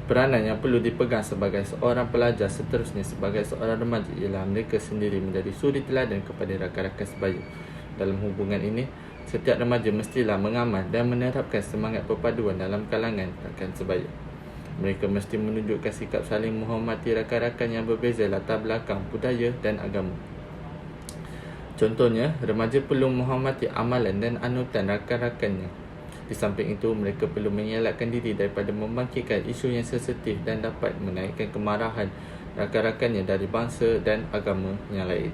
Peranan yang perlu dipegang sebagai seorang pelajar seterusnya sebagai seorang remaja ialah mereka sendiri menjadi suri teladan kepada rakan-rakan sebaya. Dalam hubungan ini, setiap remaja mestilah mengamal dan menerapkan semangat perpaduan dalam kalangan rakan sebaya. Mereka mesti menunjukkan sikap saling menghormati rakan-rakan yang berbeza latar belakang, budaya dan agama. Contohnya, remaja perlu menghormati amalan dan anutan rakan-rakannya. Di samping itu, mereka perlu mengelakkan diri daripada membangkitkan isu yang sensitif dan dapat menaikkan kemarahan rakan-rakannya dari bangsa dan agama yang lain.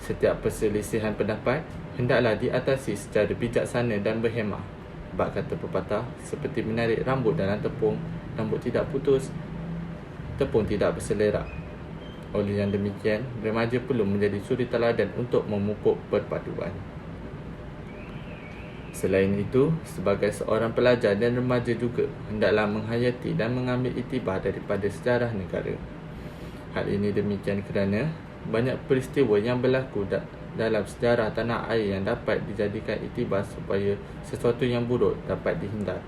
Setiap perselisihan pendapat hendaklah diatasi secara bijaksana dan berhemah. Bab kata pepatah, seperti menarik rambut dalam tepung, rambut tidak putus, tepung tidak berselerak. Oleh yang demikian, remaja perlu menjadi suri teladan untuk memupuk perpaduan. Selain itu, sebagai seorang pelajar dan remaja juga hendaklah menghayati dan mengambil iktibar daripada sejarah negara. Hal ini demikian kerana banyak peristiwa yang berlaku dalam sejarah tanah air yang dapat dijadikan iktibar supaya sesuatu yang buruk dapat dihindar.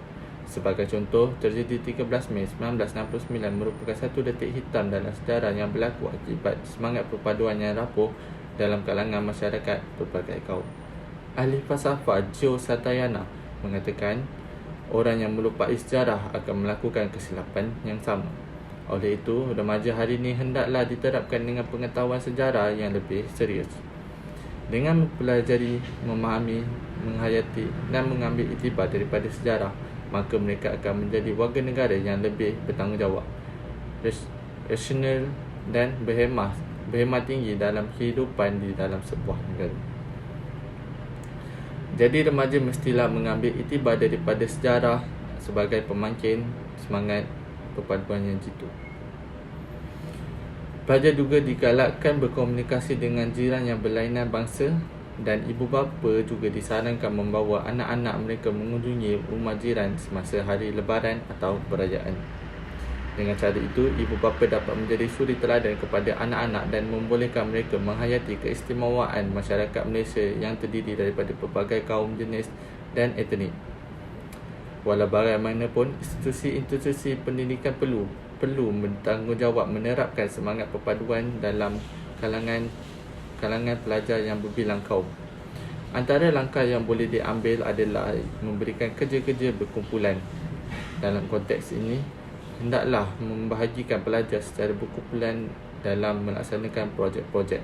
Sebagai contoh, tragedi 13 Mei 1969 merupakan satu detik hitam dalam sejarah yang berlaku akibat semangat perpaduan yang rapuh dalam kalangan masyarakat berbagai kaum. Ahli falsafah Joe Satayana mengatakan, orang yang melupai sejarah akan melakukan kesilapan yang sama. Oleh itu, remaja hari ini hendaklah diterapkan dengan pengetahuan sejarah yang lebih serius. Dengan mempelajari, memahami, menghayati dan mengambil iktibar daripada sejarah, maka mereka akan menjadi warga negara yang lebih bertanggungjawab, rasional dan berhemah tinggi dalam kehidupan di dalam sebuah negara. Jadi remaja mestilah mengambil iktibar daripada sejarah sebagai pemangkin semangat perpaduan yang jitu. Pelajar juga digalakkan berkomunikasi dengan jiran yang berlainan bangsa, dan ibu bapa juga disarankan membawa anak-anak mereka mengunjungi rumah jiran semasa hari lebaran atau perayaan. Dengan cara itu, ibu bapa dapat menjadi suri teladan kepada anak-anak dan membolehkan mereka menghayati keistimewaan masyarakat Malaysia yang terdiri daripada pelbagai kaum, jenis dan etnik. Walau bagaimanapun, institusi-institusi pendidikan perlu bertanggungjawab menerapkan semangat perpaduan dalam kalangan pelajar yang berbilang kaum. Antara langkah yang boleh diambil adalah memberikan kerja-kerja berkumpulan. Dalam konteks ini, hendaklah membahagikan pelajar secara berkumpulan dalam melaksanakan projek-projek.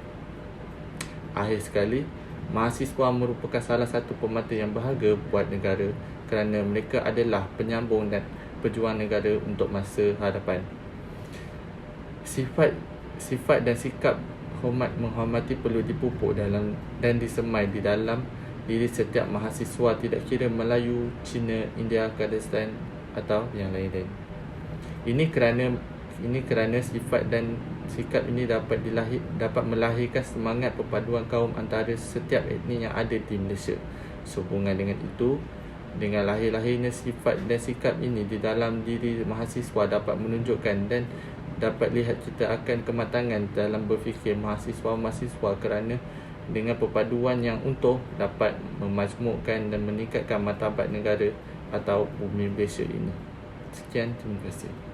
Akhir sekali, mahasiswa merupakan salah satu pemata yang berharga buat negara kerana mereka adalah penyambung dan pejuang negara untuk masa hadapan. Sifat dan sikap menghormati perlu dipupuk dalam dan disemai di dalam diri setiap mahasiswa, tidak kira Melayu, Cina, India, Kurdistan atau yang lain-lain. Ini kerana sifat dan sikap ini dapat melahirkan semangat perpaduan kaum antara setiap etnik yang ada di Malaysia. Sehubungan dengan itu, dengan lahir-lahirnya sifat dan sikap ini di dalam diri mahasiswa dapat menunjukkan dan dapat lihat kita akan kematangan dalam berfikir mahasiswa-mahasiswa kerana dengan perpaduan yang utuh dapat memajmukkan dan meningkatkan martabat negara atau bumi Malaysia ini. Sekian, terima kasih.